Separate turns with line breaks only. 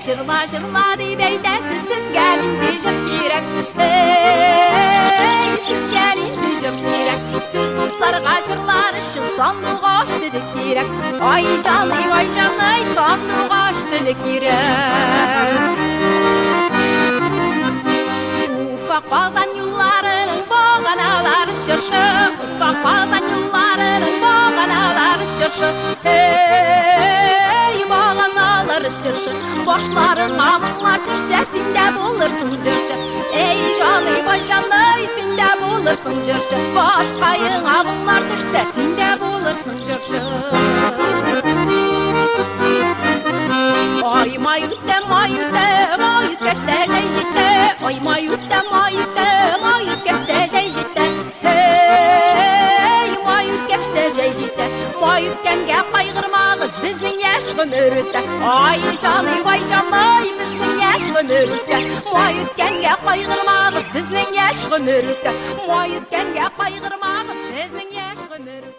Jırla jırla deyip eytesiz sizge indi jır kirek. Hey, sizge indi jır kirek. Siz dostlarga jırlar için sandık açtı kirek. Ay canay sandık açtı kirek. Ufak bazan yıllarının boğanaları şırşı. Ufak bazan yıllarının boğanaları şırşı. Hey, boğanaları şırşı. Boşların ağınlar düşse sinde bulursun cırşı. Ey canı vay canı sinde bulursun cırşı. Başkayın ağınlar düşse sinde bulursun cırşı. Ay mayütte geçte jeyjite. Ay mayütte geçte jeyjite. Hey mayüt geçte jeyjite. Mayütkenge kaygırmağız bizning yaş ömürde. Ay canı vay canı bizning yaş ömürde. Mayütkenge kaygırmağız bizning yaş ömürde. Mayütkenge kaygırmağız bizning yaş ömürde.